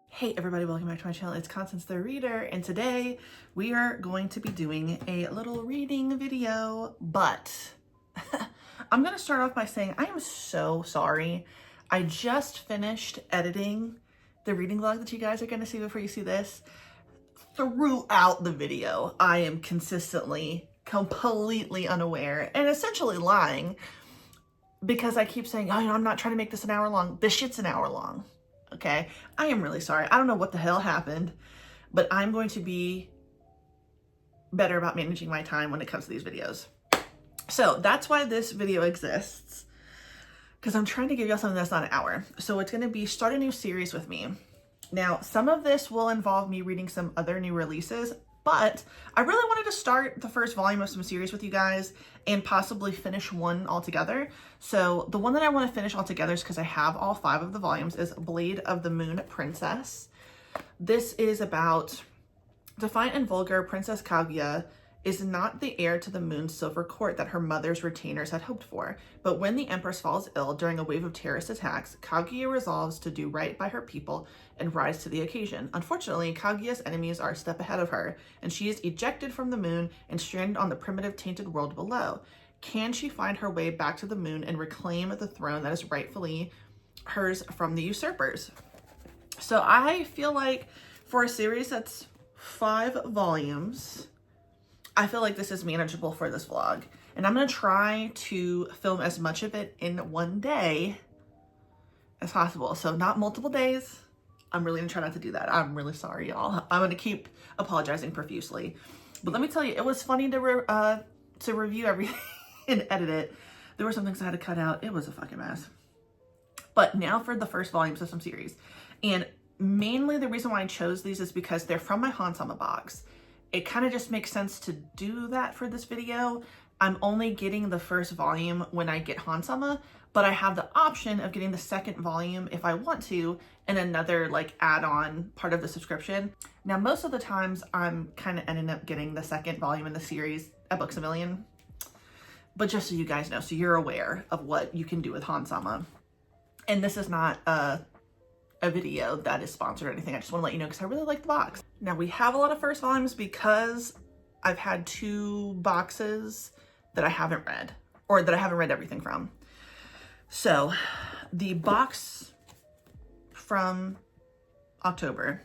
Hey everybody, welcome back to my channel. It's Constance the Reader, and today we are going to be doing a little reading video, but I'm going to start off by saying I am so sorry. I just finished editing the reading vlog that you guys are going to see before you see this. Throughout the video, I am consistently, completely unaware and essentially lying because I keep saying, oh, I'm not trying to make this an hour long. This shit's an hour long. Okay, I am really sorry. I don't know what the hell happened, but I'm going to be better about managing my time when it comes to these videos. So that's why this video exists, because I'm trying to give y'all something that's not an hour. So it's going to be start a new series with me. Now, some of this will involve me reading some other new releases, but I really wanted to start the first volume of some series with you guys and possibly finish one altogether. So the one that I want to finish altogether is because I have all 5 of the volumes is Blade of the Moon Princess. This is about defiant and vulgar Princess Kaguya is not the heir to the moon's silver court that her mother's retainers had hoped for. But when the Empress falls ill during a wave of terrorist attacks, Kaguya resolves to do right by her people and rise to the occasion. Unfortunately, Kaguya's enemies are a step ahead of her, and she is ejected from the moon and stranded on the primitive tainted world below. Can she find her way back to the moon and reclaim the throne that is rightfully hers from the usurpers? So I feel like for a series that's 5 volumes, I feel like this is manageable for this vlog, and I'm going to try to film as much of it in one day as possible. So not multiple days. I'm really going to try not to do that. I'm really sorry, y'all. I'm going to keep apologizing profusely. But let me tell you, it was funny to review everything and edit it. There were some things I had to cut out. It was a fucking mess. But now for the first volumes of some series. And mainly the reason why I chose these is because they're from my Hansama box. It kind of just makes sense to do that for this video. I'm only getting the first volume when I get Hansama, but I have the option of getting the second volume if I want to, and another like add-on part of the subscription. Now, most of the times I'm kind of ending up getting the second volume in the series at Books A Million, but just so you guys know, so you're aware of what you can do with Hansama. And this is not a video that is sponsored or anything. I just want to let you know because I really like the box. Now, we have a lot of first volumes because I've had 2 boxes that I haven't read, or that I haven't read everything from. So the box from October,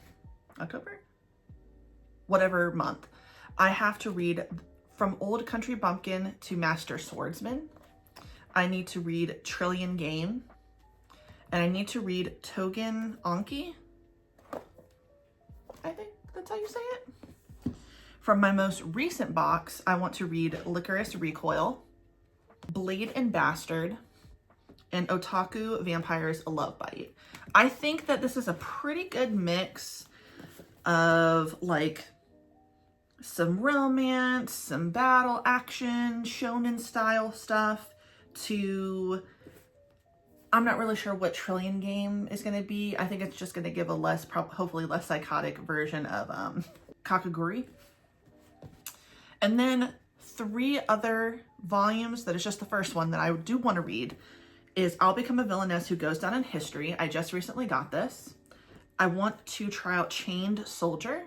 whatever month, I have to read From Old Country Bumpkin to Master Swordsman. I need to read Trillion Game. And I need to read Togen Anki. I think that's how you say it. From my most recent box, I want to read Licorice Recoil, Blade and Bastard, and Otaku Vampires A Love Bite. I think that this is a pretty good mix of like some romance, some battle action, shonen style stuff to... I'm not really sure what Trillion Game is going to be. I think it's just going to give a less, hopefully less psychotic version of Kakaguri. And then 3 other volumes that is just the first one that I do want to read is I'll Become a Villainess Who Goes Down in History. I just recently got this. I want to try out Chained Soldier.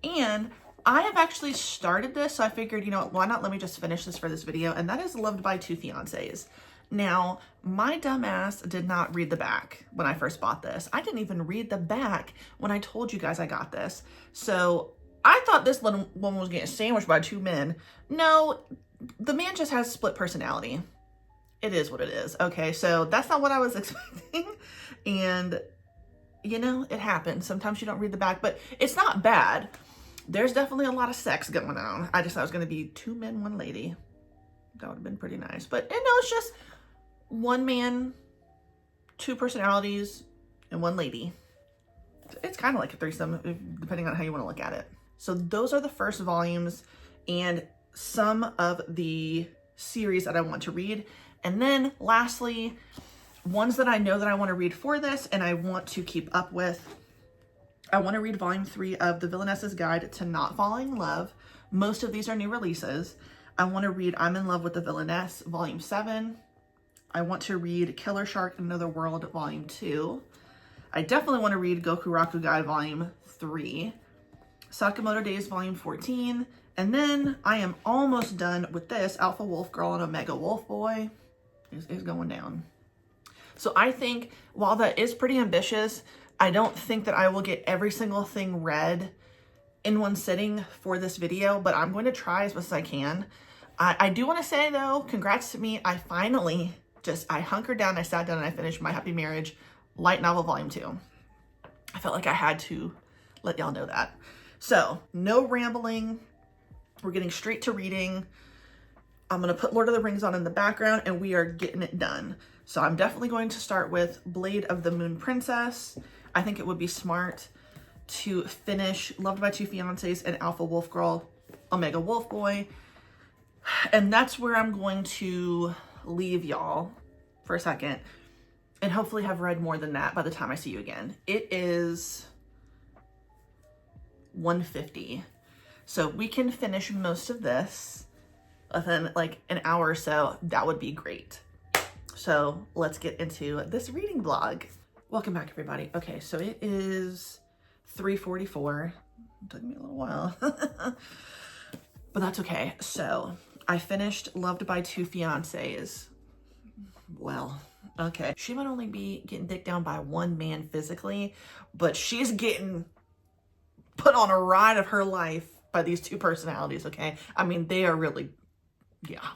And I have actually started this, so I figured, you know, why not let me just finish this for this video? And that is Loved by Two Fiancés. Now, my dumbass did not read the back when I first bought this. I didn't even read the back when I told you guys I got this. So I thought this little woman was getting sandwiched by 2 men. No, the man just has split personality. It is what it is. Okay, so that's not what I was expecting. And, you know, it happens. Sometimes you don't read the back, but it's not bad. There's definitely a lot of sex going on. I just thought it was going to be 2 men, 1 lady. That would have been pretty nice. But, you know, it's just 1 man, 2 personalities, and 1 lady. It's kind of like a threesome, depending on how you want to look at it. So those are the first volumes and some of the series that I want to read. And then lastly, ones that I know that I want to read for this and I want to keep up with. I want to read volume 3 of The Villainess's Guide to Not Falling in Love. Most of these are new releases. I want to read I'm in Love with the Villainess, volume 7. I want to read Killer Shark in Another World, volume 2. I definitely want to read Goku Rakugai Volume 3, Sakamoto Days Volume 14, and then I am almost done with this. Alpha Wolf Girl and Omega Wolf Boy is going down. So I think while that is pretty ambitious, I don't think that I will get every single thing read in one sitting for this video, but I'm going to try as best as I can. I do want to say though, congrats to me. I finally I hunkered down, I sat down, and I finished My Happy Marriage light novel volume 2. I felt like I had to let y'all know that. So no rambling. We're getting straight to reading. I'm going to put Lord of the Rings on in the background and we are getting it done. So I'm definitely going to start with Blade of the Moon Princess. I think it would be smart to finish Loved by Two Fiancés and Alpha Wolf Girl, Omega Wolf Boy. And that's where I'm going to leave y'all for a second and hopefully have read more than that by the time I see you again. It is 1:50. So we can finish most of this within like an hour or so. That would be great. So let's get into this reading vlog. Welcome back, everybody. Okay, so it is 3:44. It took me a little while, but that's okay. So I finished Loved by Two Fiancés. Well, okay. She might only be getting dicked down by one man physically, but she's getting put on a ride of her life by these two personalities, okay? I mean, they are really, yeah.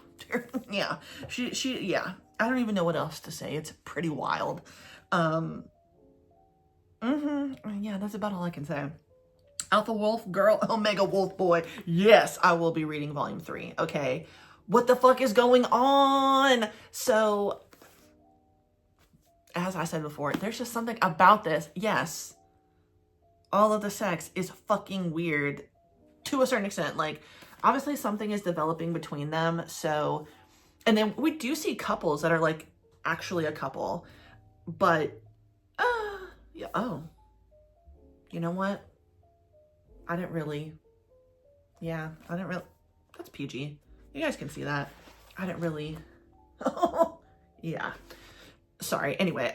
Yeah. Yeah. I don't even know what else to say. It's pretty wild. Yeah, that's about all I can say. Alpha Wolf Girl, Omega Wolf Boy. Yes, I will be reading volume 3. Okay. What the fuck is going on? So, as I said before, there's just something about this. Yes, all of the sex is fucking weird to a certain extent. Like, obviously something is developing between them. So, and then we do see couples that are like actually a couple, but, yeah. Oh, you know what? That's PG. You guys can see that. I didn't really, yeah. Sorry. Anyway,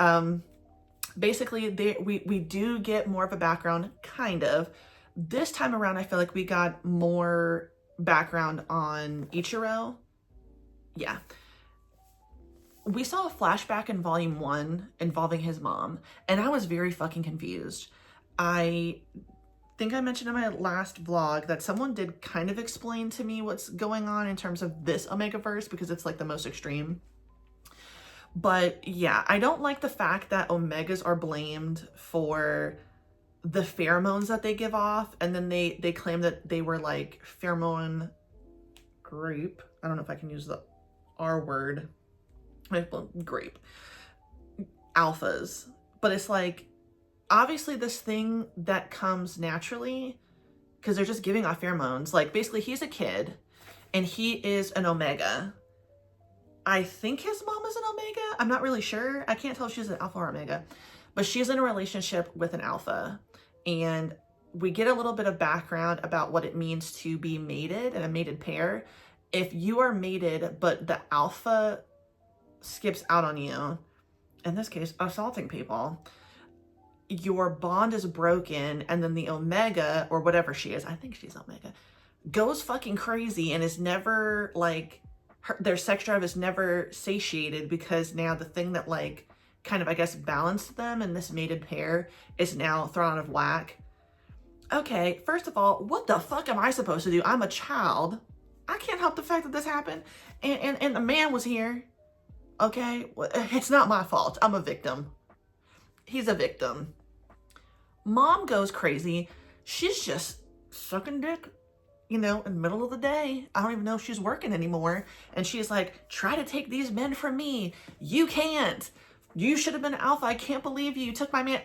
basically we do get more of a background, kind of. This time around, I feel like we got more background on Ichiro. Yeah. We saw a flashback in volume 1 involving his mom, and I was very fucking confused. I think I mentioned in my last vlog that someone did kind of explain to me what's going on in terms of this Omegaverse, because it's like the most extreme. But yeah, I don't like the fact that Omegas are blamed for the pheromones that they give off, and then they claim that they were like pheromone grape. I don't know if I can use the R word. Grape. Alphas. But it's like, obviously this thing that comes naturally, because they're just giving off pheromones. Like, basically he's a kid and he is an Omega. I think his mom is an Omega. I'm not really sure. I can't tell if she's an Alpha or Omega, but she's in a relationship with an Alpha. And we get a little bit of background about what it means to be mated in a mated pair. If you are mated, but the Alpha skips out on you, in this case, assaulting people, your bond is broken, and then the Omega, or whatever she is, I think she's Omega, goes fucking crazy and is never like, their sex drive is never satiated, because now the thing that like kind of, I guess, balanced them in this mated pair is now thrown out of whack. Okay, first of all, what the fuck am I supposed to do? I'm a child. I can't help the fact that this happened. And the man was here. Okay, it's not my fault. I'm a victim. He's a victim. Mom goes crazy. She's just sucking dick, you know, in the middle of the day. I don't even know if she's working anymore. And she's like, try to take these men from me. You can't. You should have been Alpha. I can't believe you took my man.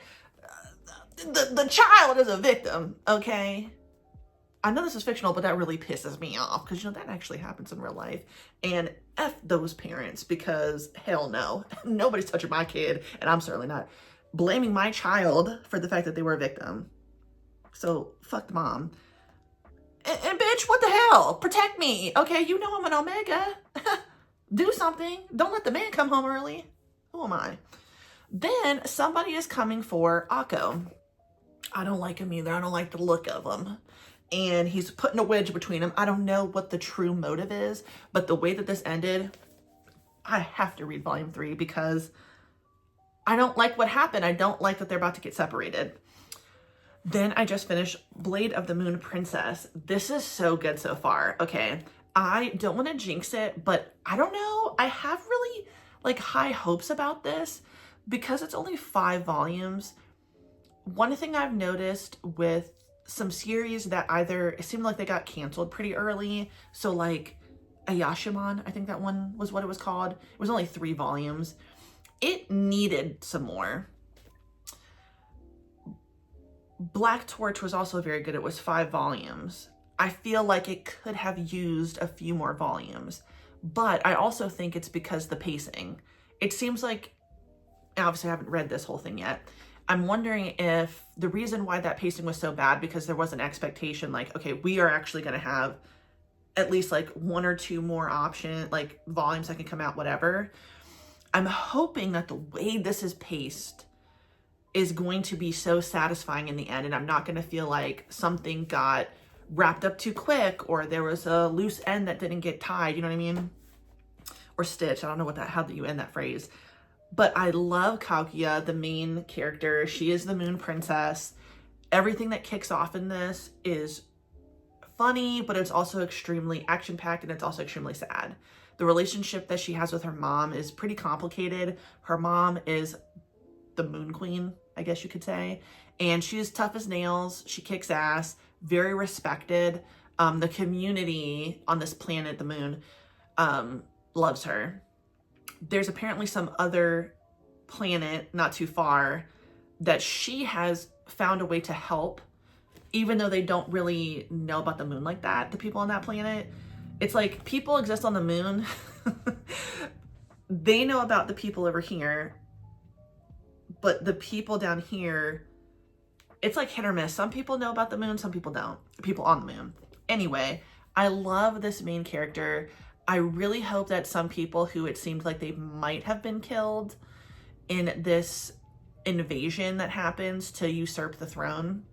The child is a victim, okay? I know this is fictional, but that really pisses me off, because, you know, that actually happens in real life. And F those parents, because hell no. Nobody's touching my kid, and I'm certainly not blaming my child for the fact that they were a victim. So, fuck the mom. And bitch, what the hell? Protect me, okay? You know I'm an Omega. Do something. Don't let the man come home early. Who am I? Then somebody is coming for Akko. I don't like him either. I don't like the look of him. And he's putting a wedge between them. I don't know what the true motive is, but the way that this ended, I have to read volume 3 because I don't like what happened. I don't like that they're about to get separated. Then I just finished Blade of the Moon Princess. This is so good so far. Okay, I don't want to jinx it, but I don't know. I have really like high hopes about this because it's only 5 volumes. One thing I've noticed with some series that either it seemed like they got canceled pretty early. So like Ayashimon, I think that one was what it was called. It was only 3 volumes. It needed some more. Black Torch was also very good. It was 5 volumes. I feel like it could have used a few more volumes, but I also think it's because the pacing. It seems like, obviously I haven't read this whole thing yet. I'm wondering if the reason why that pacing was so bad because there was an expectation like, okay, we are actually going to have at least like 1 or 2 more option, like volumes that can come out, whatever. I'm hoping that the way this is paced is going to be so satisfying in the end, and I'm not going to feel like something got wrapped up too quick or there was a loose end that didn't get tied, you know what I mean? Or stitched. I don't know how do you end that phrase. But I love Kaguya, the main character. She is the Moon Princess. Everything that kicks off in this is funny, but it's also extremely action-packed and it's also extremely sad. The relationship that she has with her mom is pretty complicated. Her mom is the Moon Queen, I guess you could say. And she's tough as nails. She kicks ass, very respected. The community on this planet, the moon, loves her. There's apparently some other planet not too far that she has found a way to help, even though they don't really know about the moon like that, the people on that planet. It's like people exist on the moon. They know about the people over here, but the people down here, it's like hit or miss. Some people know about the moon, some people don't. People on the moon. Anyway, I love this main character. I really hope that some people who it seemed like they might have been killed in this invasion that happens to usurp the throne,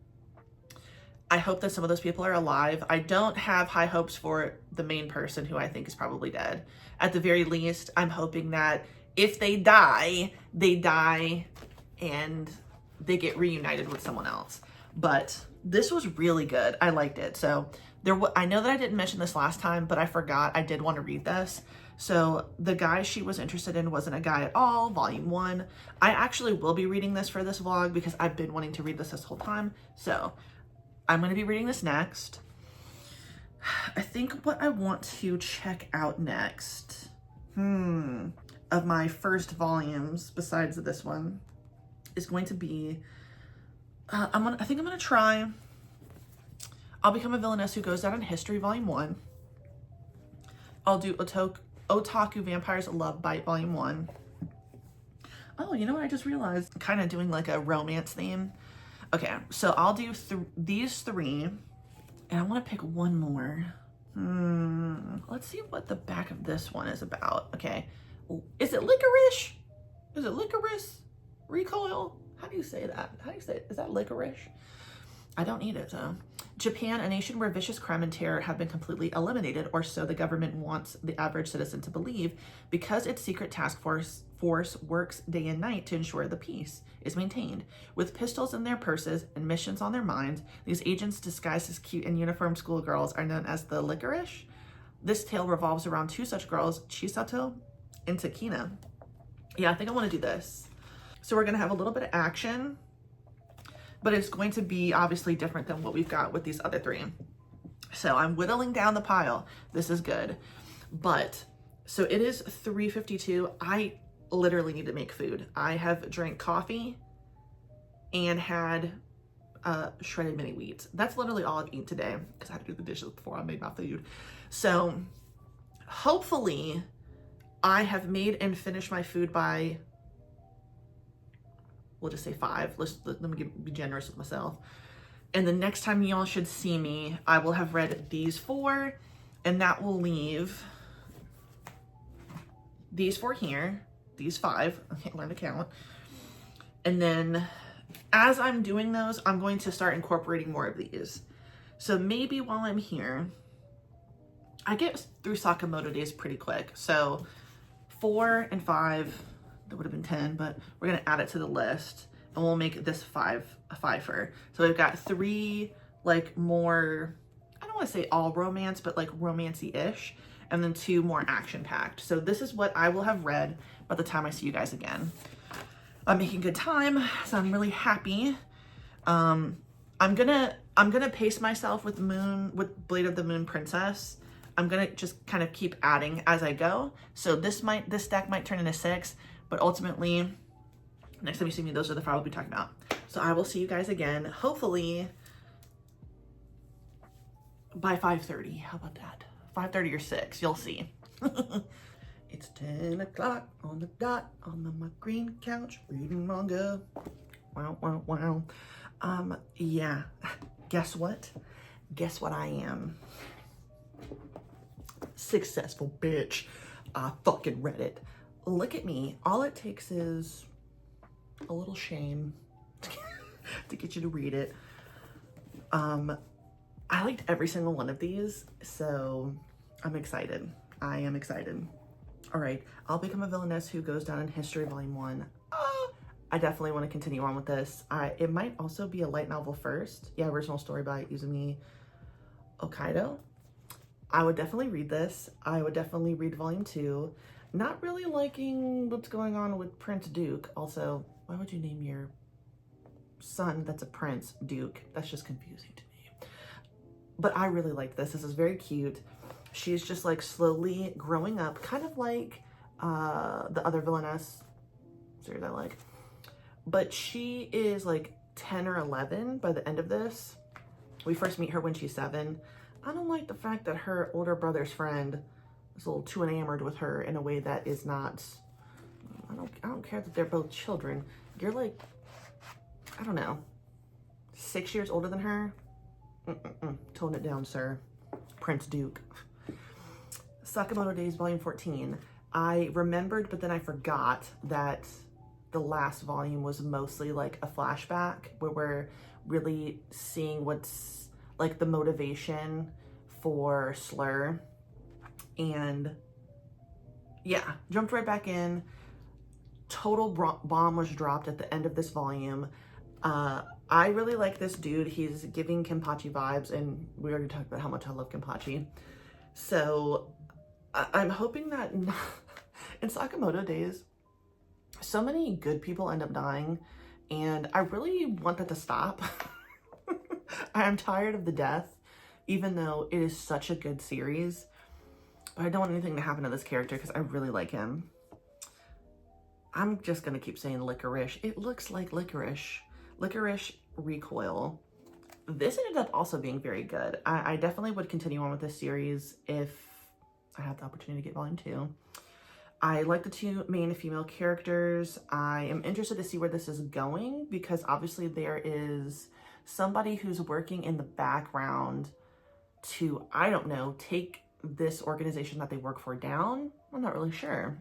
I hope that some of those people are alive. I don't have high hopes for the main person who I think is probably dead. At the very least, I'm hoping that if they die and they get reunited with someone else. But this was really good. I liked it. So I know that I didn't mention this last time, but I forgot I did want to read this. So the guy she was interested in wasn't a guy at all, volume 1. I actually will be reading this for this vlog because I've been wanting to read this whole time. So I'm going to be reading this next. I think what I want to check out next, of my first volumes besides this one, is going to be, I think I'm going to try I'll Become a Villainess Who Goes Down in History, Volume 1. I'll do Otaku Vampires Love Bite, Volume 1. Oh, you know what I just realized? Kind of doing like a romance theme. Okay, so I'll do these 3, and I want to pick one more. Let's see what the back of this one is about. Okay, is it licorice? Is it licorice? Recoil? How do you say that? How do you say it? Is that licorice? I don't eat it though. Japan, a nation where vicious crime and terror have been completely eliminated, or so the government wants the average citizen to believe, because its secret task force works day and night to ensure the peace is maintained. With pistols in their purses and missions on their minds, these agents disguised as cute and uniformed schoolgirls are known as the Licorice. This tale revolves around 2 such girls, Chisato and Takina. Yeah, I think I want to do this. So we're going to have a little bit of action, but it's going to be obviously different than what we've got with these other 3. So I'm whittling down the pile. This is good. But, so it is 3:52. I literally need to make food. I have drank coffee and had shredded mini wheats. That's literally all I've eaten today because I had to do the dishes before I made my food. So hopefully I have made and finished my food by, we'll just say 5. Let me be generous with myself. And the next time y'all should see me, I will have read these 4, and that will leave these 4 here, these 5. I can't learn to count. And then as I'm doing those, I'm going to start incorporating more of these. So maybe while I'm here, I get through Sakamoto days pretty quick. So 4 and 5, that would have been 10, but we're gonna add it to the list and we'll make this 5 a 5-fer. So we've got 3 like more, I don't wanna say all romance, but like romancy-ish, and then 2 more action-packed. So this is what I will have read by the time I see you guys again. I'm making good time, so I'm really happy. I'm gonna pace myself with Blade of the Moon Princess. I'm gonna just kind of keep adding as I go. So this stack might turn into 6, but ultimately, next time you see me, those are the 5 we'll be talking about. So I will see you guys again, hopefully by 5:30. How about that? 5:30 or 6, you'll see. It's 10 o'clock on the dot on my green couch reading manga. Wow, wow, wow. Yeah, guess what? Guess what I am? Successful bitch. I fucking read it. Look at me. All it takes is a little shame to get you to read it. I liked every single one of these, so I'm excited. I am excited. All right, I'll Become a Villainess Who Goes Down in History, Volume 1. I definitely want to continue on with this. It might also be a light novel first. Yeah, original story by Izumi Okaido. I would definitely read this. I would definitely read Volume 2. Not really liking what's going on with Prince Duke. Also, why would you name your son that's a prince Duke? That's just confusing to me. But I really like this. This is very cute. She's just like slowly growing up, kind of like the other villainess series I like. But she is like 10 or 11 by the end of this. We first meet her when she's 7. I don't like the fact that her older brother's friend is a little too enamored with her in a way that is not, I don't care that they're both children. You're like, I don't know, 6 years older than her? Tone it down, sir. Prince Duke. Sakamoto Days, Volume 14. I remembered, but then I forgot that the last volume was mostly like a flashback where we're really seeing what's like the motivation for Slur. And yeah, jumped right back in. Total bomb was dropped at the end of this volume. I really like this dude. He's giving Kenpachi vibes, and we already talked about how much I love Kenpachi. So I'm hoping that in Sakamoto Days, so many good people end up dying, and I really want that to stop. I am tired of the death, even though it is such a good series. But I don't want anything to happen to this character because I really like him. I'm just going to keep saying licorice. It looks like licorice. Licorice Recoil. This ended up also being very good. I definitely would continue on with this series if I had the opportunity to get Volume 2. I like the 2 main female characters. I am interested to see where this is going because obviously there is somebody who's working in the background to, I don't know, take this organization that they work for down. I'm not really sure.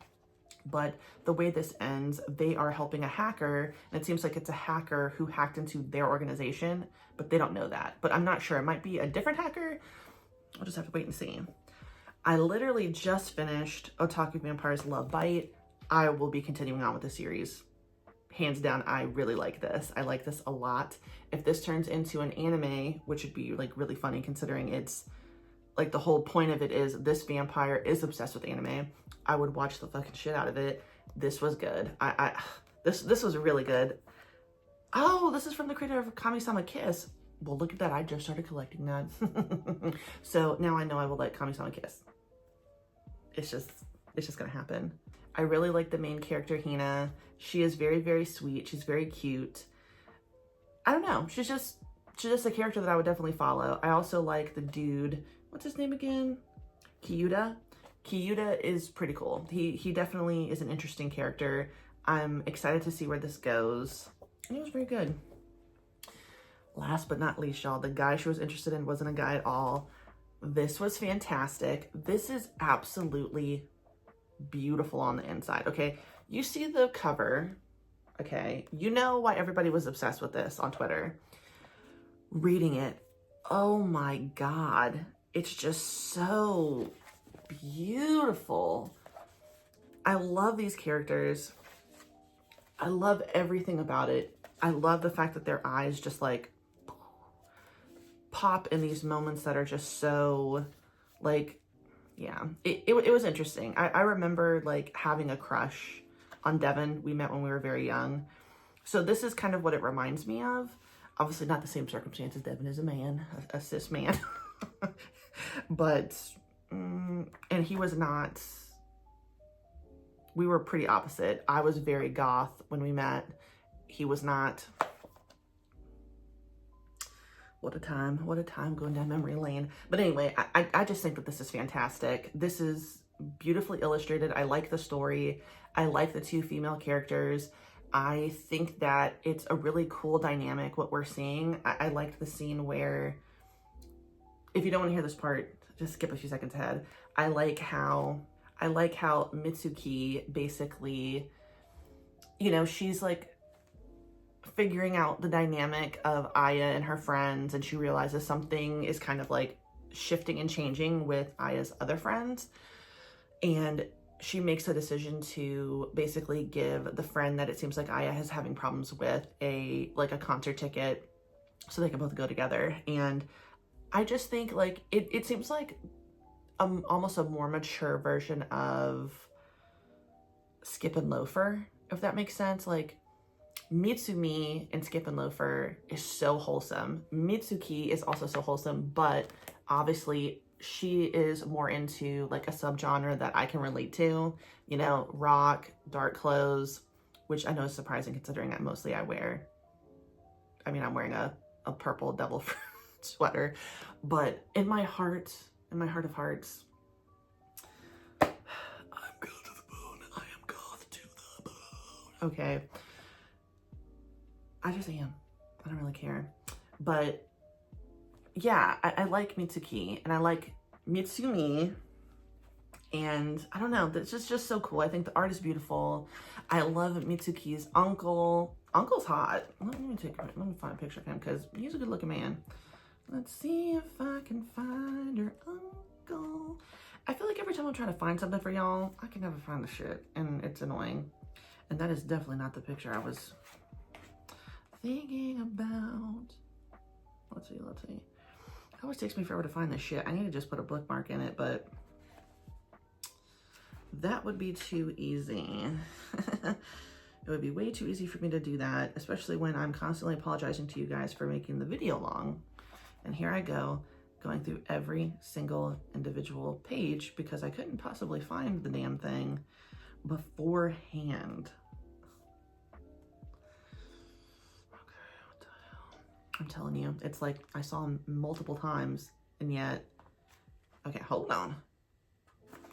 But the way this ends, they are helping a hacker, and it seems like it's a hacker who hacked into their organization, but they don't know that. But I'm not sure. It might be a different hacker. I'll just have to wait and see. I literally just finished Otaku Vampire's Love Bite. I will be continuing on with the series. Hands down, I really like this. I like this a lot. If this turns into an anime, which would be like really funny considering it's like the whole point of it is this vampire is obsessed with anime, I would watch the fucking shit out of it. This was good. This was really good. Oh, this is from the creator of Kami-sama Kiss. Well, look at that. I just started collecting that. So now I know I will like Kami-sama Kiss. It's just gonna happen. I really like the main character, Hina. She is very, very sweet. She's very cute. I don't know. She's just a character that I would definitely follow. I also like the dude. What's his name again? Kyuda. Kyuda is pretty cool. He definitely is an interesting character. I'm excited to see where this goes. And it was very good. Last but not least, y'all, the guy she was interested in wasn't a guy at all. This was fantastic. This is absolutely beautiful on the inside. Okay, you see the cover. okay? You know why everybody was obsessed with this on Twitter. Reading it, oh my God, it's just so beautiful. I love these characters. I love everything about it. I love the fact that their eyes just like pop in these moments that are just so like, yeah, it was interesting. I remember like having a crush on Devin. We met when we were very young. So this is kind of what it reminds me of. Obviously not the same circumstances. Devin is a man, a cis man. But, and he was not, we were pretty opposite. I was very goth when we met. He was not. What a time going down memory lane. But anyway, I just think that this is fantastic. This is beautifully illustrated. I like the story. I like the two female characters. I think that it's a really cool dynamic, what we're seeing. I liked the scene where, if you don't want to hear this part, just skip a few seconds ahead. I like how Mitsuki basically, you know, she's like figuring out the dynamic of Aya and her friends, and she realizes something is kind of like shifting and changing with Aya's other friends, and she makes a decision to basically give the friend that it seems like Aya is having problems with a concert ticket so they can both go together. And I just think like it seems like almost a more mature version of Skip and Loafer, if that makes sense. Like Mitsumi and Skip and Loafer is so wholesome. Mitsuki is also so wholesome, but obviously she is more into like a subgenre that I can relate to, you know, rock, dark clothes, which I know is surprising considering I'm wearing a purple devil fruit sweater. But in my heart of hearts, I'm goth to the bone. I am goth to the bone. Okay. I just am. I don't really care. But yeah, I like Mitsuki and I like Mitsumi, and I don't know, it's just so cool. I think the art is beautiful. I love Mitsuki's uncle. Uncle's hot. Let me find a picture of him because he's a good looking man. Let's see if I can find her uncle. I feel like every time I'm trying to find something for y'all, I can never find the shit, and it's annoying. And that is definitely not the picture I was thinking about. Let's see. It always takes me forever to find this shit. I need to just put a bookmark in it, but that would be too easy. It would be way too easy for me to do that, especially when I'm constantly apologizing to you guys for making the video long. And here I go, going through every single individual page because I couldn't possibly find the damn thing beforehand. I'm telling you, it's like I saw him multiple times, and yet, okay, hold on.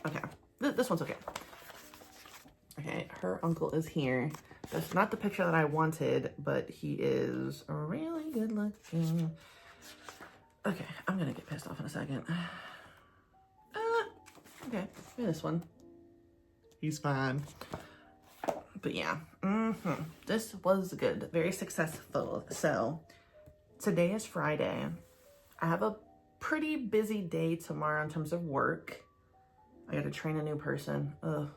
Okay, this one's okay. Okay, her uncle is here. That's not the picture that I wanted, but he is really good looking. Okay, I'm gonna get pissed off in a second. Okay, maybe this one. He's fine. But yeah, this was good, very successful. So today is Friday. I have a pretty busy day tomorrow in terms of work. I gotta train a new person. Ugh.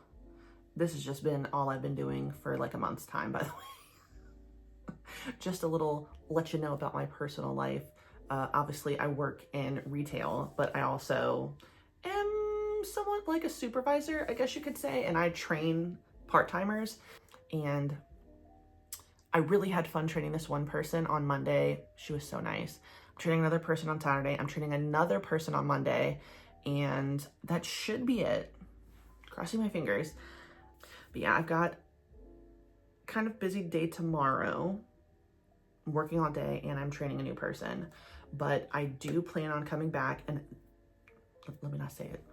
This has just been all I've been doing for like a month's time, by the way. Just a little let you know about my personal life. Obviously I work in retail, but I also am somewhat like a supervisor, I guess you could say, and I train part-timers. And I really had fun training this one person on Monday. She was so nice. I'm training another person on Saturday. I'm training another person on Monday, and that should be it. Crossing my fingers. But yeah, I've got kind of busy day tomorrow. I'm working all day and I'm training a new person. But I do plan on coming back, and let me not say it.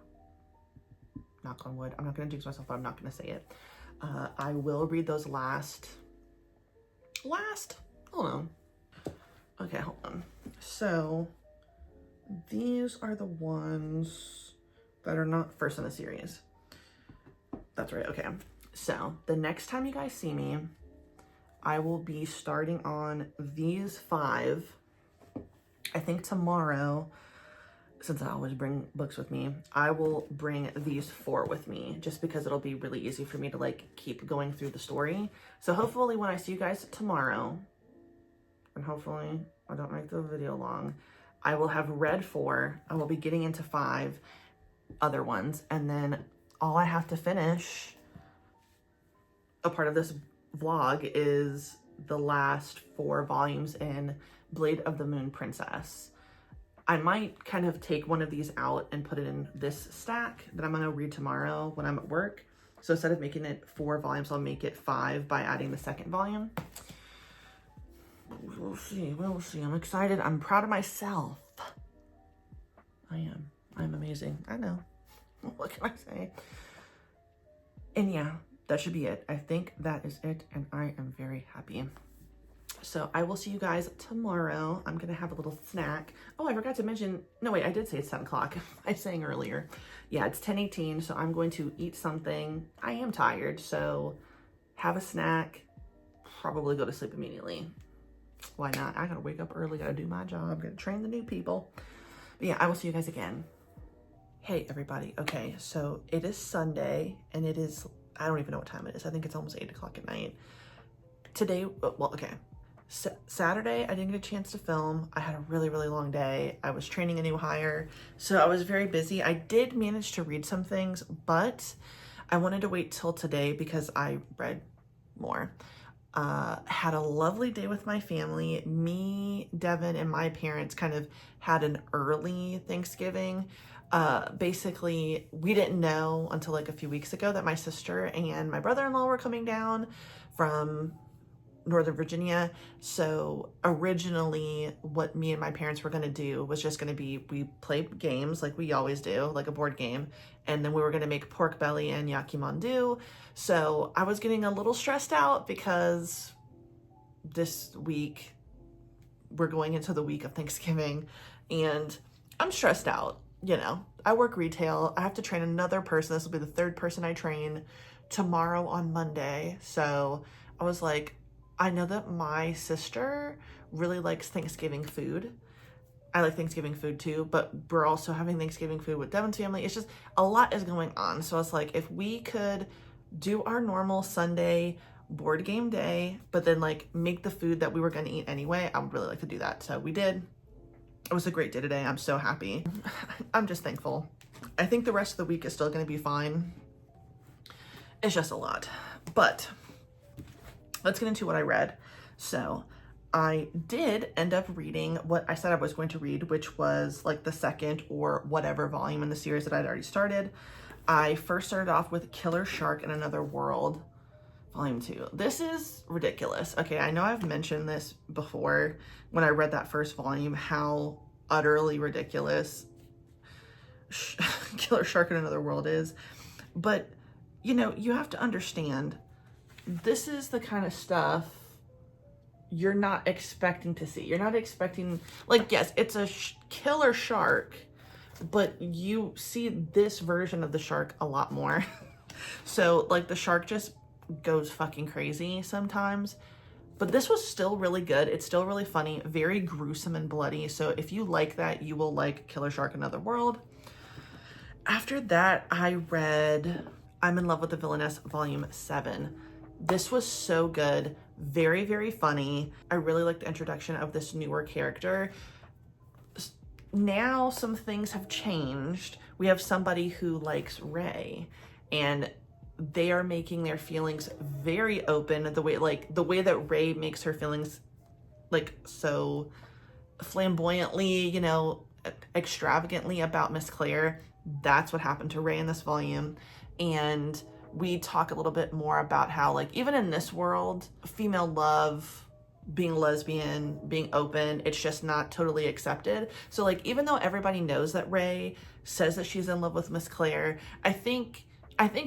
Knock on wood. I'm not going to jinx myself, but I'm not going to say it. I will read those last, hold on. Okay, hold on. So these are the ones that are not first in the series. That's right, okay. So the next time you guys see me, I will be starting on these 5. I think tomorrow, since I always bring books with me, I will bring these 4 with me just because it'll be really easy for me to like keep going through the story. So hopefully when I see you guys tomorrow, and hopefully I don't make the video long, I will have read 4. I will be getting into 5 other ones, and then all I have to finish a part of this vlog is the last 4 volumes in Blade of the Moon Princess. I might kind of take one of these out and put it in this stack that I'm gonna read tomorrow when I'm at work. So instead of making it 4 volumes, I'll make it 5 by adding the second volume. We'll see, we'll see. I'm excited. I'm proud of myself. I am. I'm amazing. I know. What can I say? And yeah, that should be it. I think that is it, and I am very happy. So I will see you guys tomorrow. I'm gonna have a little snack. Oh, I forgot to mention, no wait, I did say it's 7 o'clock. I was saying earlier. Yeah, it's 10:18, so I'm going to eat something. I am tired, so have a snack, probably go to sleep immediately. Why not? I gotta wake up early, gotta do my job, gotta train the new people. But yeah, I will see you guys again. Hey everybody, okay, so it is Sunday, and it is, I don't even know what time it is. I think it's almost 8 o'clock at night. Today, well, okay. Saturday, I didn't get a chance to film. I had a really, really long day. I was training a new hire, so I was very busy. I did manage to read some things, but I wanted to wait till today because I read more. Had a lovely day with my family. Me, Devin, and my parents kind of had an early Thanksgiving. Basically, we didn't know until like a few weeks ago that my sister and my brother-in-law were coming down from Northern Virginia. So originally what me and my parents were going to do was just going to be, we played games like we always do, like a board game, and then we were going to make pork belly and yakimandu. So I was getting a little stressed out because this week we're going into the week of Thanksgiving, and I'm stressed out. You know, I work retail. I have to train another person. This will be the 3rd person I train tomorrow on Monday. So I was like, I know that my sister really likes Thanksgiving food. I like Thanksgiving food too, but we're also having Thanksgiving food with Devin's family. It's just a lot is going on. So I was like, if we could do our normal Sunday board game day, but then like make the food that we were going to eat anyway, I would really like to do that. So we did. It was a great day today. I'm so happy. I'm just thankful. I think the rest of the week is still going to be fine. It's just a lot, but let's get into what I read. So I did end up reading what I said I was going to read, which was like the 2nd or whatever volume in the series that I'd already started. I first started off with Killer Shark in Another World, Volume 2. This is ridiculous. Okay, I know I've mentioned this before when I read that first volume, how utterly ridiculous Killer Shark in Another World is. But, you know, you have to understand, this is the kind of stuff you're not expecting to see. You're not expecting, like, yes, it's a killer shark, but you see this version of the shark a lot more. So, like, the shark just goes fucking crazy sometimes. But this was still really good. It's still really funny, very gruesome and bloody. So if you like that, you will like Killer Shark Another World. After that, I read I'm in Love with the Villainess, Volume 7. This was so good. Very, very funny. I really like the introduction of this newer character. Now some things have changed. We have somebody who likes Ray, and they are making their feelings very open. The way that Ray makes her feelings like so flamboyantly, you know, extravagantly about Miss Claire. That's what happened to Ray in this volume. And we talk a little bit more about how, like, even in this world, female love, being lesbian, being open, it's just not totally accepted. So, like, even though everybody knows that Ray says that she's in love with Miss Claire, I think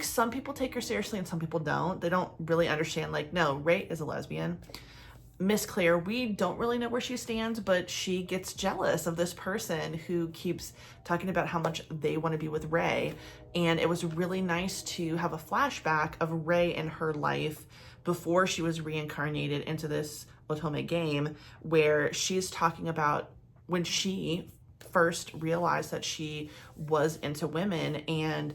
some people take her seriously and some people don't. They don't really understand, like, no, Ray is a lesbian. Miss Claire, we don't really know where she stands, but she gets jealous of this person who keeps talking about how much they want to be with Ray. And it was really nice to have a flashback of Ray in her life before she was reincarnated into this Otome game, where she's talking about when she first realized that she was into women and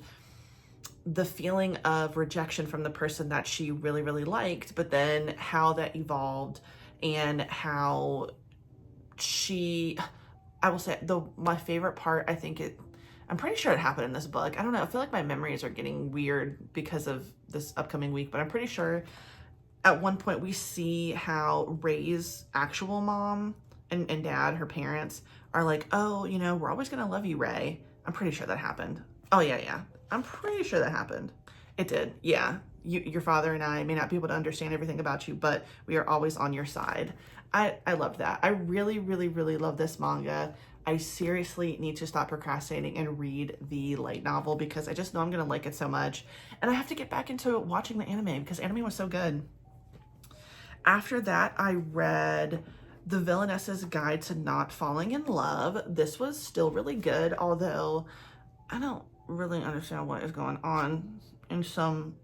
the feeling of rejection from the person that she really, really liked, but then how that evolved and how I will say my favorite part, I'm pretty sure it happened in this book. I don't know. I feel like my memories are getting weird because of this upcoming week, but I'm pretty sure at one point we see how Ray's actual mom and dad, her parents, are like, oh, you know, we're always going to love you, Ray. I'm pretty sure that happened. Oh, yeah. I'm pretty sure that happened. It did. Yeah. Your father and I may not be able to understand everything about you, but we are always on your side. I love that. I really, really, really love this manga. I seriously need to stop procrastinating and read the light novel because I just know I'm going to like it so much. And I have to get back into watching the anime because anime was so good. After that, I read The Villainess's Guide to Not Falling in Love. This was still really good, although I don't really understand what is going on in some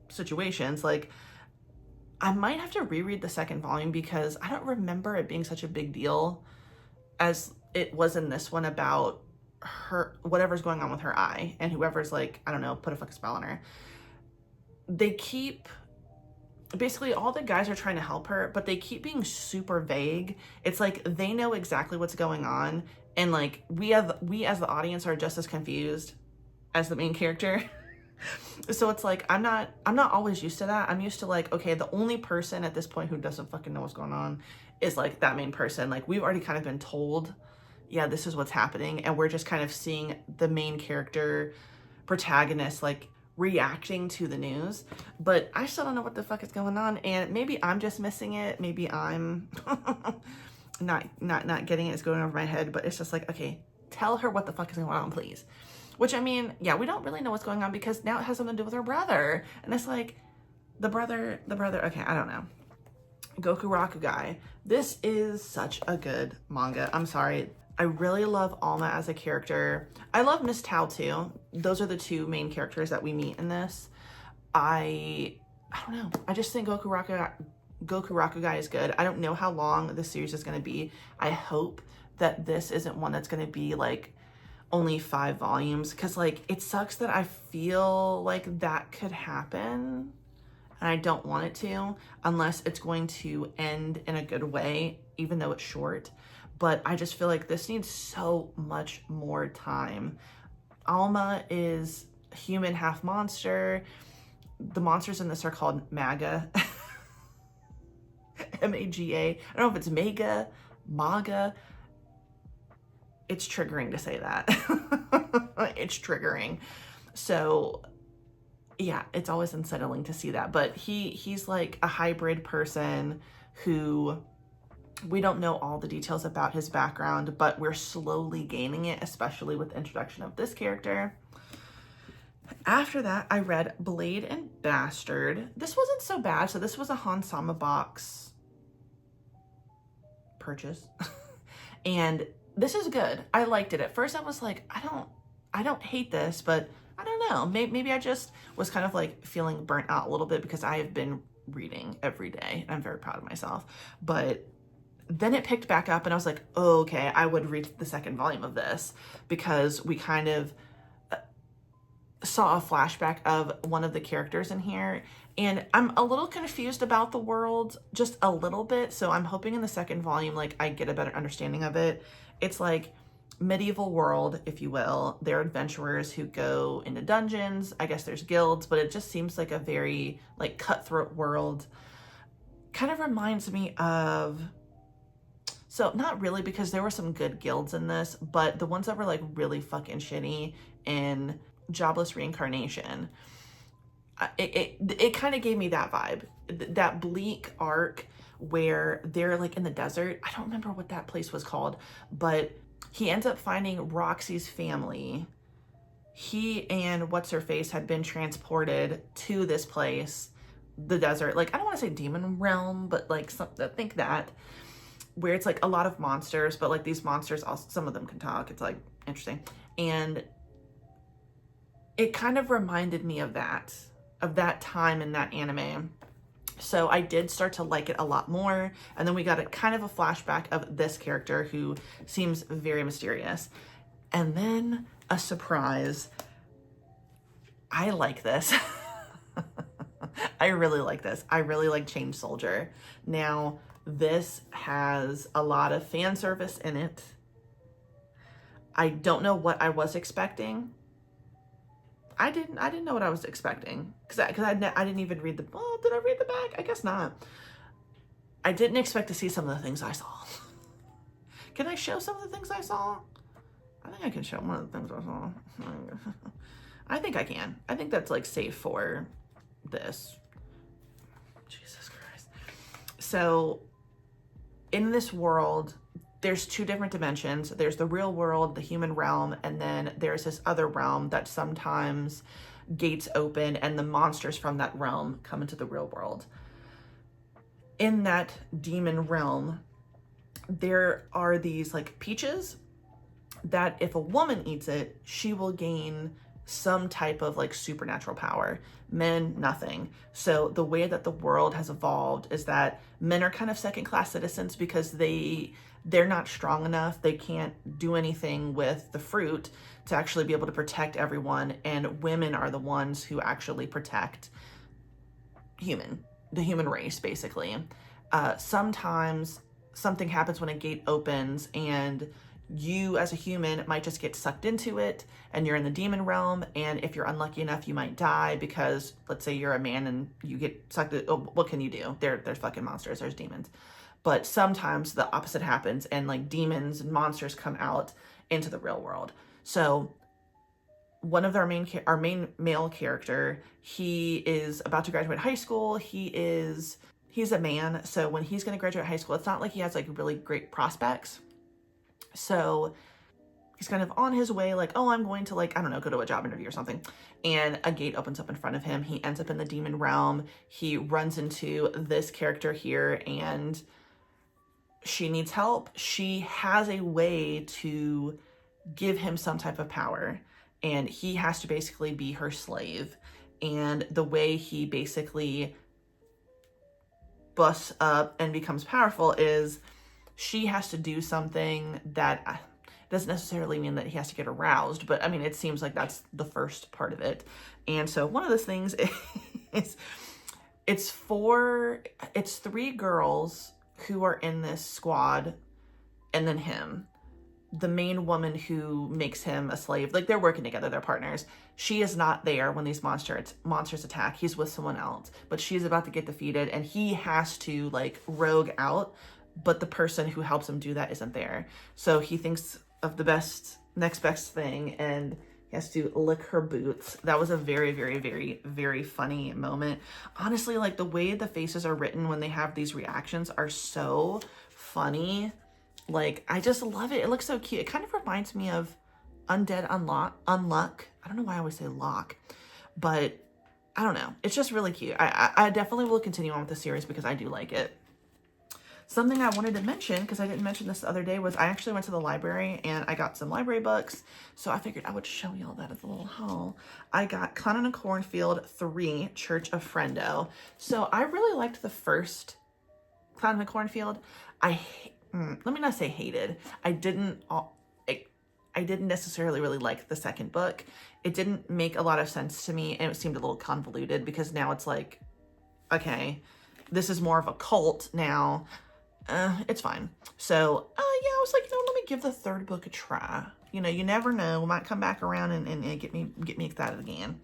situations. Like, I might have to reread the second volume because I don't remember it being such a big deal as it was in this one about her, whatever's going on with her eye, and whoever's like, I don't know, put a fucking spell on her. Basically all the guys are trying to help her, but they keep being super vague. It's like they know exactly what's going on, and like we as the audience are just as confused as the main character. So it's like I'm not always used to that. I'm used to like, okay, the only person at this point who doesn't fucking know what's going on is like that main person. Like we've already kind of been told, yeah, this is what's happening, and we're just kind of seeing the main character protagonist like reacting to the news, but I still don't know what the fuck is going on, and maybe I'm just missing it. Maybe I'm not getting it. It's going over my head, but it's just like, okay, tell her what the fuck is going on, please. Which, I mean, yeah, we don't really know what's going on because now it has something to do with her brother, and it's like the brother, okay, I don't know. Goku Rakugai. This is such a good manga. I'm sorry. I really love Alma as a character. I love Miss Tao too. Those are the two main characters that we meet in this. I don't know. I just think Goku Rakugai is good. I don't know how long the series is going to be. I hope that this isn't one that's going to be like only 5 volumes, because like it sucks that I feel like that could happen, and I don't want it to, unless it's going to end in a good way, even though it's short. But I just feel like this needs so much more time. Alma is human, half monster. The monsters in this are called Maga. M-A-G-A. I don't know if it's Mega, Maga. It's triggering to say that. It's triggering. So yeah, it's always unsettling to see that. But he's like a hybrid person who, we don't know all the details about his background, but we're slowly gaining it, especially with the introduction of this character. After that, I read Blade and Bastard. This wasn't so bad. So this was a Hansama box purchase. And this is good. I liked it. At first I was like, I don't hate this, but I don't know. Maybe I just was kind of like feeling burnt out a little bit because I have been reading every day. I'm very proud of myself. But then it picked back up and I was like, oh, okay, I would read the second volume of this, because we kind of saw a flashback of one of the characters in here, and I'm a little confused about the world, just a little bit. So I'm hoping in the second volume, like I get a better understanding of it. It's like medieval world, if you will. They're adventurers who go into dungeons. I guess there's guilds, but it just seems like a very like cutthroat world. Kind of reminds me of, so not really, because there were some good guilds in this, but the ones that were like really fucking shitty in Jobless Reincarnation, it kind of gave me that vibe, that bleak arc where they're like in the desert. I don't remember what that place was called, but he ends up finding Roxy's family. He and what's her face had been transported to this place the desert. Like, I don't want to say demon realm, but like think that, where it's like a lot of monsters, but like these monsters also, some of them can talk. It's like interesting. And it kind of reminded me of that time in that anime. So I did start to like it a lot more. And then we got a kind of a flashback of this character who seems very mysterious. And then a surprise. I like this. I really like this. I really like Change Soldier. Now, this has a lot of fan service in it. I don't know what I was expecting. I didn't know what I was expecting because I didn't even read the, well, did I read the back? I guess not. I didn't expect to see some of the things I saw. Can I show some of the things I saw? I think I can show one of the things I saw. I think I can. I think that's like safe for this. Jesus Christ. So in this world, there's two different dimensions. There's the real world, the human realm, and then there's this other realm that sometimes gates open and the monsters from that realm come into the real world. In that demon realm, there are these like peaches that if a woman eats it, she will gain some type of like supernatural power. Men, nothing. So the way that the world has evolved is that men are kind of second-class citizens because they're not strong enough. They can't do anything with the fruit to actually be able to protect everyone. And women are the ones who actually protect the human race, basically. Sometimes something happens when a gate opens and you as a human might just get sucked into it and you're in the demon realm. And if you're unlucky enough, you might die because let's say you're a man and you get sucked in, oh, what can you do? There's fucking monsters, there's demons. But sometimes the opposite happens and like demons and monsters come out into the real world. So one of our main male character, he is about to graduate high school. He's a man. So when he's going to graduate high school, it's not like he has like really great prospects. So he's kind of on his way, like, oh, I'm going to like, I don't know, go to a job interview or something. And a gate opens up in front of him. He ends up in the demon realm. He runs into this character here and she needs help. She has a way to give him some type of power and he has to basically be her slave. And the way he basically busts up and becomes powerful is she has to do something that doesn't necessarily mean that he has to get aroused, but I mean, it seems like that's the first part of it. And so one of those things is it's 3 girls who are in this squad and then him, the main woman who makes him a slave. Like they're working together, they're partners. She is not there when these monsters attack. He's with someone else, but she's about to get defeated and he has to like rogue out, but the person who helps him do that isn't there. So he thinks of the next best thing and he has to lick her boots. That was a very, very, very, very funny moment. Honestly, like the way the faces are written when they have these reactions are so funny. Like, I just love it. It looks so cute. It kind of reminds me of Undead Unluck. I don't know why I always say lock, but I don't know. It's just really cute. I definitely will continue on with the series because I do like it. Something I wanted to mention, because I didn't mention this the other day, was I actually went to the library and I got some library books. So I figured I would show y'all that as a little haul. I got Clown in a Cornfield 3, Church of Friendo. So I really liked the first Clown in a Cornfield. Let me not say hated. I didn't necessarily really like the second book. It didn't make a lot of sense to me and it seemed a little convoluted because now it's like, okay, this is more of a cult now. It's fine. So, yeah, I was like, let me give the third book a try. You never know. We might come back around and get me excited again.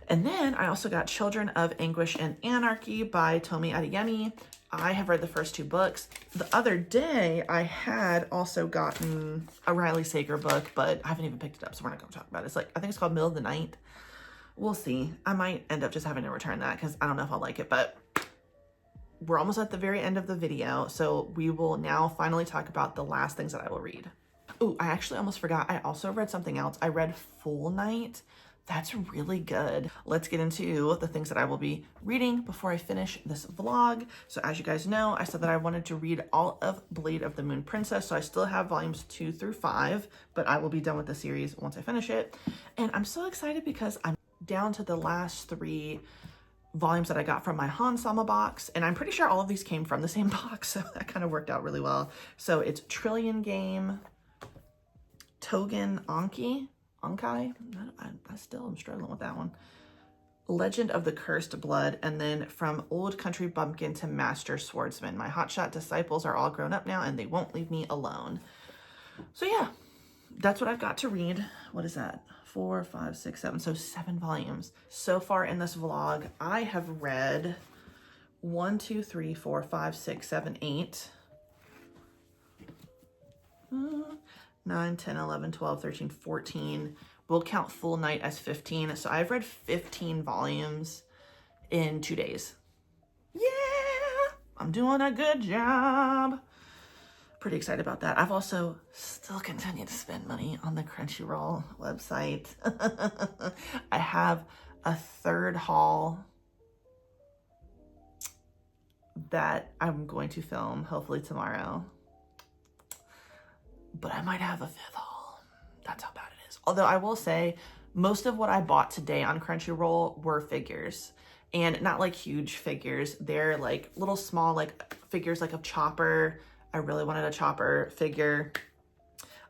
And then I also got Children of Anguish and Anarchy by Tomi Adeyemi. I have read the first 2 books. The other day, I had also gotten a Riley Sager book, but I haven't even picked it up, so we're not going to talk about it. I think it's called Middle of the Night. We'll see. I might end up just having to return that because I don't know if I'll like it, but we're almost at the very end of the video, so we will now finally talk about the last things that I will read. Oh, I actually almost forgot. I also read something else. I read Full Night, That's really good. Let's get into the things that I will be reading before I finish this vlog. So as you guys know, I said that I wanted to read all of Blade of the Moon Princess. So I still have volumes 2 through 5, but I will be done with the series once I finish it. And I'm so excited because I'm down to the last 3 volumes that I got from my Hansama box. And I'm pretty sure all of these came from the same box. So that kind of worked out really well. So it's Trillion Game, Togen Anki, Ankai? I still am struggling with that one. Legend of the Cursed Blood, and then From Old Country Bumpkin to Master Swordsman. My hotshot disciples are all grown up now and they won't leave me alone. So yeah, that's what I've got to read. What is that? 4, 5, 6, 7. So 7 volumes. So far in this vlog, I have read 1, 2, 3, 4, 5, 6, 7, 8. 9, 10, 11, 12, 13, 14. We'll count Full Night as 15. So I've read 15 volumes in 2 days. Yeah, I'm doing a good job. Pretty excited about that. I've also still continued to spend money on the Crunchyroll website. I have a 3rd haul that I'm going to film hopefully tomorrow. But I might have a 5th haul. That's how bad it is. Although I will say, most of what I bought today on Crunchyroll were figures. And not like huge figures. They're like little small like figures like of Chopper. I really wanted a Chopper figure.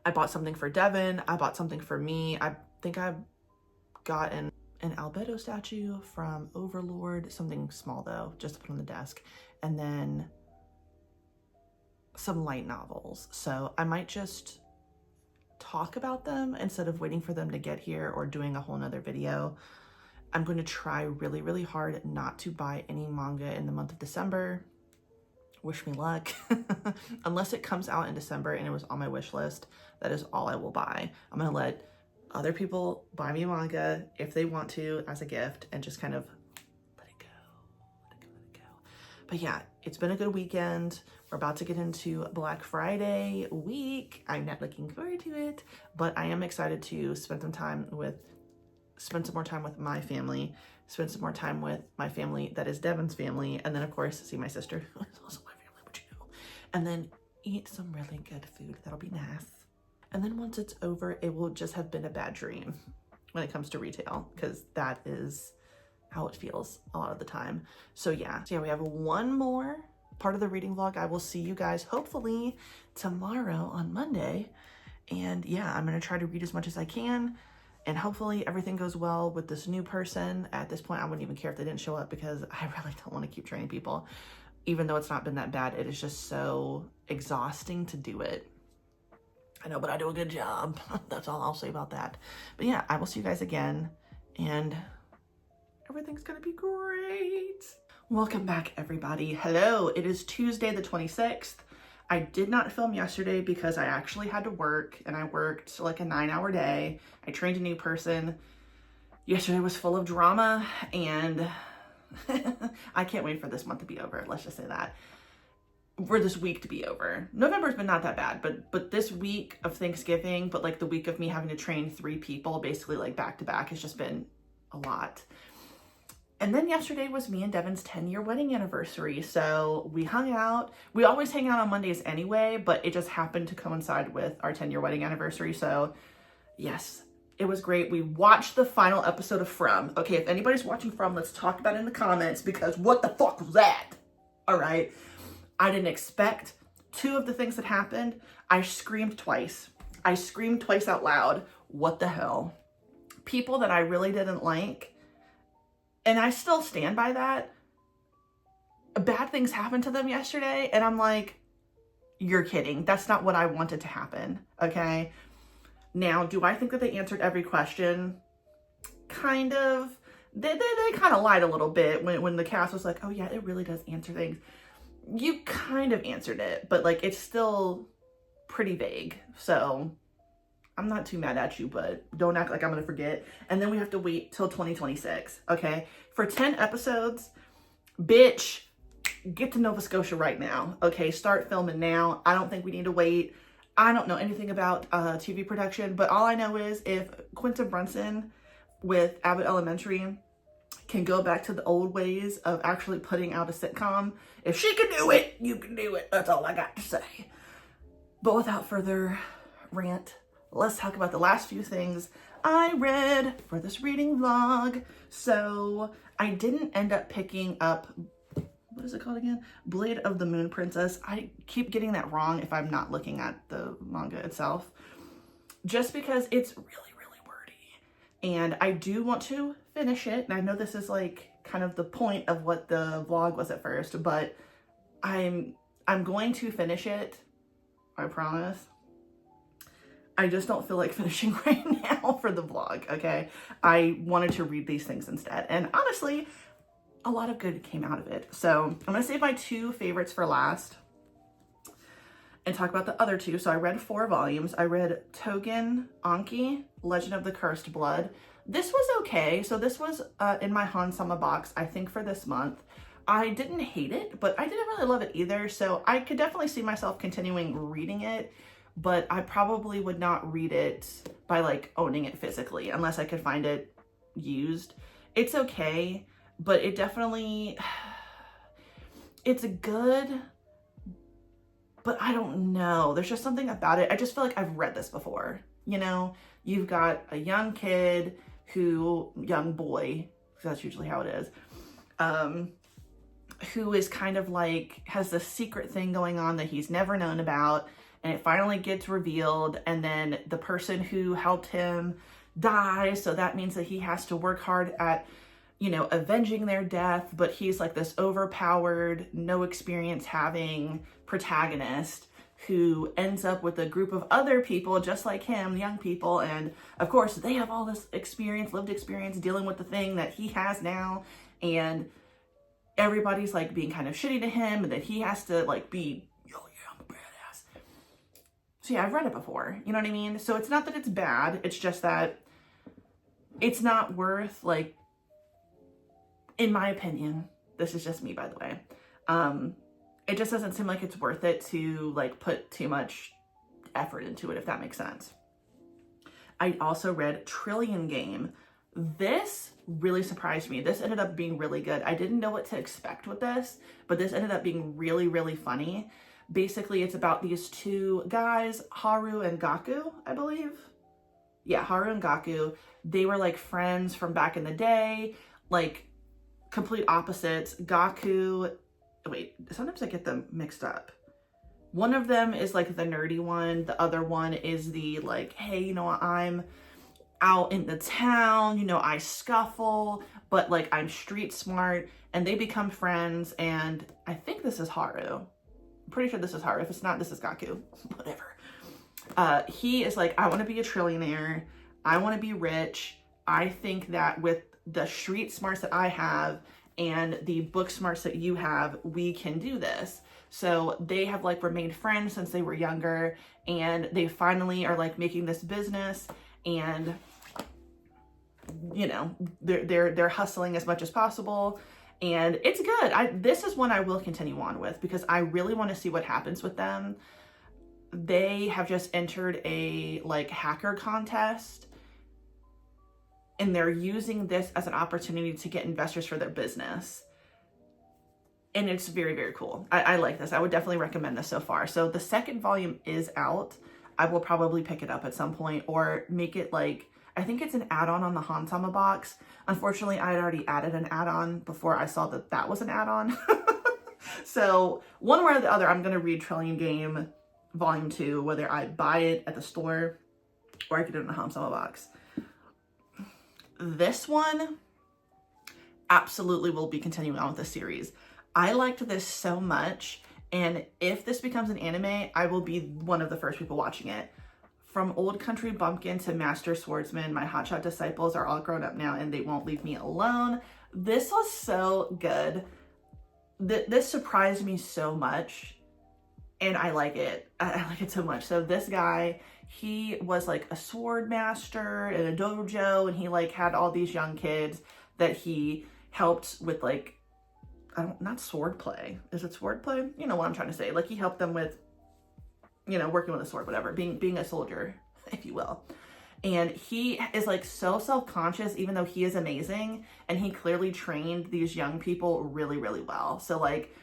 I bought something for Devin. I bought something for me. I think I got an Albedo statue from Overlord. Something small though, just to put on the desk. And then some light novels. So I might just talk about them instead of waiting for them to get here or doing a whole nother video. I'm going to try really, really hard not to buy any manga in the month of December. Wish me luck. Unless it comes out in December and it was on my wish list, that is all I will buy. I'm going to let other people buy me manga if they want to as a gift and just kind of let it go. But yeah, it's been a good weekend. We're about to get into Black Friday week. I'm not looking forward to it, but I am excited to spend some more time with my family, spend some more time with my family that is Devin's family, and then of course see my sister, who is also my family, but you know, and then eat some really good food. That'll be nice. And then once it's over, it will just have been a bad dream when it comes to retail, because that is how it feels a lot of the time. So yeah, we have one more part of the reading vlog. I will see you guys hopefully tomorrow on Monday. And yeah, I'm gonna try to read as much as I can. And hopefully everything goes well with this new person. At this point, I wouldn't even care if they didn't show up because I really don't want to keep training people. Even though it's not been that bad, it is just so exhausting to do it. I know, but I do a good job. That's all I'll say about that. But yeah, I will see you guys again. And everything's gonna be great. Welcome back, everybody. Hello, it is Tuesday the 26th. I did not film yesterday because I actually had to work, and I worked like a 9-hour day. I trained a new person. Yesterday was full of drama, and I can't wait for this month to be over. Let's just say that. For this week to be over. November's been not that bad, but this week of Thanksgiving, but like the week of me having to train 3 people basically like back to back has just been a lot. And then yesterday was me and Devin's 10-year wedding anniversary. So we hung out. We always hang out on Mondays anyway, but it just happened to coincide with our 10-year wedding anniversary. So yes, it was great. We watched the final episode of From. Okay, if anybody's watching From, let's talk about it in the comments, because what the fuck was that? All right. I didn't expect 2 of the things that happened. I screamed twice. I screamed twice out loud. What the hell? People that I really didn't like, and I still stand by that, bad things happened to them yesterday, and I'm like, you're kidding. That's not what I wanted to happen, okay? Now, do I think that they answered every question? Kind of. They kind of lied a little bit when the cast was like, oh yeah, it really does answer things. You kind of answered it, but like it's still pretty vague. So I'm not too mad at you, but don't act like I'm gonna forget. And then we have to wait till 2026, okay? For 10 episodes, bitch, get to Nova Scotia right now, okay? Start filming now. I don't think we need to wait. I don't know anything about TV production, but all I know is if Quentin Brunson with Abbott Elementary can go back to the old ways of actually putting out a sitcom. If she can do it, you can do it. That's all I got to say. But without further rant, let's talk about the last few things I read for this reading vlog. So I didn't end up picking up, what is it called again? Blade of the Moon Princess. I keep getting that wrong if I'm not looking at the manga itself, just because it's really, really wordy. And I do want to finish it. And I know this is like kind of the point of what the vlog was at first, but I'm going to finish it. I promise. I just don't feel like finishing right now for the vlog, okay? I wanted to read these things instead. And honestly, a lot of good came out of it. So I'm gonna save my 2 favorites for last and talk about the other 2. So I read 4 volumes. I read Togen Anki, Legend of the Cursed Blood. This was okay. So this was in my Hansama box, I think, for this month. I didn't hate it, but I didn't really love it either. So I could definitely see myself continuing reading it, but I probably would not read it by like owning it physically unless I could find it used. It's okay, but it definitely, it's good, but I don't know. There's just something about it. I just feel like I've read this before. You know, you've got a young kid young boy, because that's usually how it is, who is kind of like, has this secret thing going on that he's never known about, and it finally gets revealed, and then the person who helped him dies, so that means that he has to work hard at, you know, avenging their death, but he's like this overpowered, no experience having protagonist who ends up with a group of other people just like him, young people, and of course they have all this experience, lived experience dealing with the thing that he has now, and everybody's like being kind of shitty to him, and that he has to like be, oh yeah, I'm a badass. So yeah, I've read it before, you know what I mean? So it's not that it's bad, it's just that it's not worth, like, in my opinion, this is just me, by the way, it just doesn't seem like it's worth it to like put too much effort into it, if that makes sense. I also read Trillion Game. This really surprised me. This ended up being really good. I didn't know what to expect with this, but this ended up being really, really funny. Basically, it's about these 2 guys, Haru and Gaku, I believe. Yeah, Haru and Gaku. They were like friends from back in the day, like complete opposites. Gaku, wait, sometimes I get them mixed up. One of them is like the nerdy one. The other one is the like, hey, you know, I'm out in the town, you know, I scuffle, but like I'm street smart, and they become friends. And I think this is Haru. I'm pretty sure this is Haru. If it's not, this is Gaku. Whatever. He is like, I want to be a trillionaire. I want to be rich. I think that with the street smarts that I have and the book smarts that you have, we can do this. So they have like remained friends since they were younger, and they finally are like making this business, and you know, they're hustling as much as possible, and it's good. This is one I will continue on with because I really want to see what happens with them. They have just entered a like hacker contest, and they're using this as an opportunity to get investors for their business. And it's very, very cool. I like this. I would definitely recommend this so far. So the 2nd volume is out. I will probably pick it up at some point or make it like, I think it's an add-on on the Hansama box. Unfortunately, I had already added an add-on before I saw that that was an add-on. So one way or the other, I'm going to read Trillion Game Volume 2, whether I buy it at the store or I get it in the Hansama box. This one absolutely will be continuing on with the series. I liked this so much, and if this becomes an anime, I will be one of the first people watching it. From Old Country Bumpkin to Master Swordsman, my hotshot disciples are all grown up now and they won't leave me alone. This was so good. This surprised me so much, and I like it. I like it so much. So this guy, he was like a sword master in a dojo, and he like had all these young kids that he helped with like, not sword play. Is it sword play? You know what I'm trying to say. Like he helped them with, you know, working with a sword, whatever, being a soldier, if you will. And he is like so self-conscious, even though he is amazing. And he clearly trained these young people really, really well. So like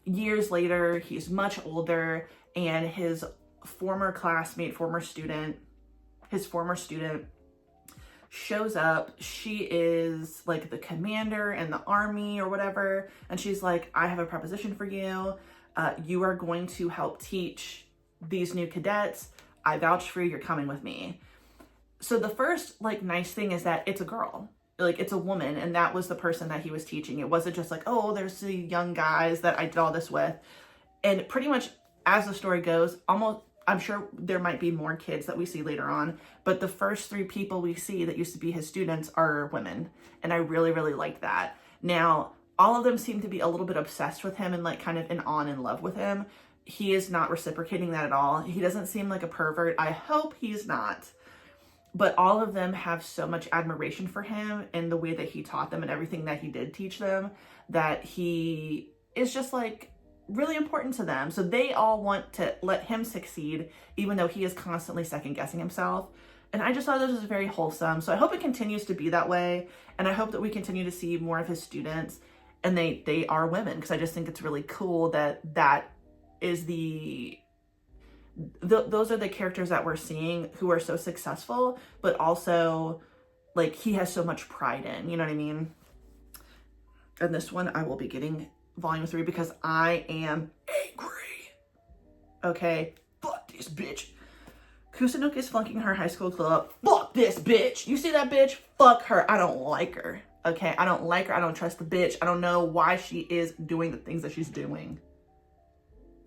years later, he's much older, and his former student shows up. She is like the commander in the army or whatever. And she's like, I have a proposition for you. You are going to help teach these new cadets. I vouch for you. You're coming with me. So the first like nice thing is that it's a girl, like it's a woman, and that was the person that he was teaching. It wasn't just like, oh, there's the young guys that I did all this with. And pretty much as the story goes, almost, I'm sure there might be more kids that we see later on, but the first 3 people we see that used to be his students are women. And I really, really like that. Now, all of them seem to be a little bit obsessed with him and like kind of in love with him. He is not reciprocating that at all. He doesn't seem like a pervert. I hope he's not. But all of them have so much admiration for him and the way that he taught them and everything that he did teach them, that he is just like really important to them. So they all want to let him succeed, even though he is constantly second guessing himself. And I just thought this was very wholesome. So I hope it continues to be that way. And I hope that we continue to see more of his students, and they are women, because I just think it's really cool that that is those are the characters that we're seeing who are so successful, but also like he has so much pride in, you know what I mean? And this one I will be getting volume 3 because I am angry. Okay, fuck this bitch. Kusunoki is flunking her high school club. Fuck this bitch. You see that bitch? Fuck her. I don't like her. Okay, I don't like her. I don't trust the bitch. I don't know why she is doing the things that she's doing.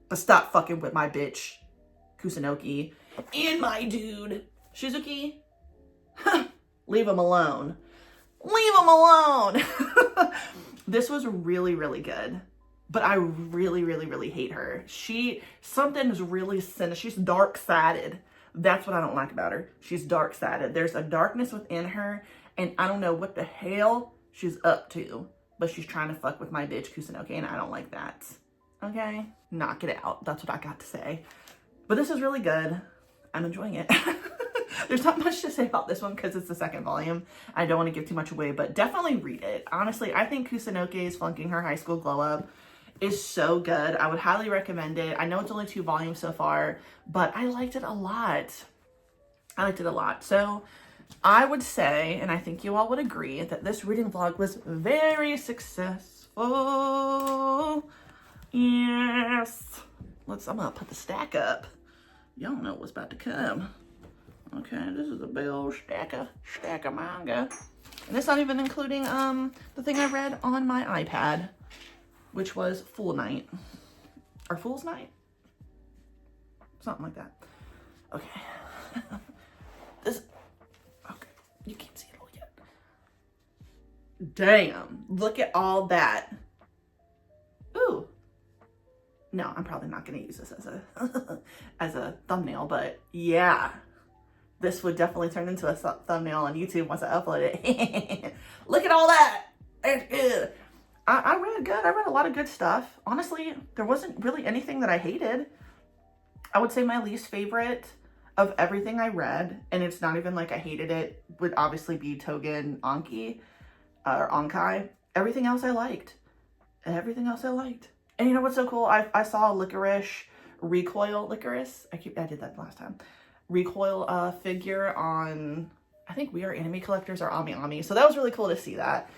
But stop fucking with my bitch, Kusunoki, and my dude, Shizuki. Leave him alone. Leave him alone. This was really, really good. But I really, really, really hate her. Something's really sinister. She's dark-sided. That's what I don't like about her. She's dark-sided. There's a darkness within her, and I don't know what the hell she's up to. But she's trying to fuck with my bitch, Kusunoki, and I don't like that. Okay? Knock it out. That's what I got to say. But this is really good. I'm enjoying it. There's not much to say about this one because it's the second volume. I don't want to give too much away, but definitely read it. Honestly, I think Kusunoki's Flunking Her High School Glow Up is so good. I would highly recommend it. I know it's only 2 volumes so far, but I liked it a lot. I liked it a lot. So I would say, and I think you all would agree, that this reading vlog was very successful. Yes. I'm gonna put the stack up. Y'all know what's about to come. Okay, this is a big old stack of manga. And it's not even including the thing I read on my iPad, which was Fool Night. Or Fool's Night? Something like that. Okay. Okay, you can't see it all yet. Damn, look at all that. Ooh. No, I'm probably not going to use this as a thumbnail, but yeah, this would definitely turn into a thumbnail on YouTube once I upload it. Look at all that. I read good. I read a lot of good stuff. Honestly, there wasn't really anything that I hated. I would say my least favorite of everything I read, and it's not even like I hated it, would obviously be Togen Anki or Ankai. Everything else I liked. Everything else I liked. And you know what's so cool? I saw a Licorice, I did that last time. Recoil figure on, I think We Are Anime Collectors or Ami Ami. So that was really cool to see that.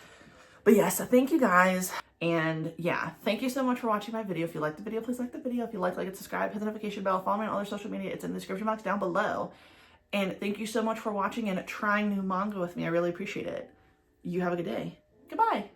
But yes, so thank you guys. And yeah, thank you so much for watching my video. If you liked the video, please like the video. If you like it, subscribe, hit the notification bell, follow me on other social media. It's in the description box down below. And thank you so much for watching and trying new manga with me. I really appreciate it. You have a good day. Goodbye.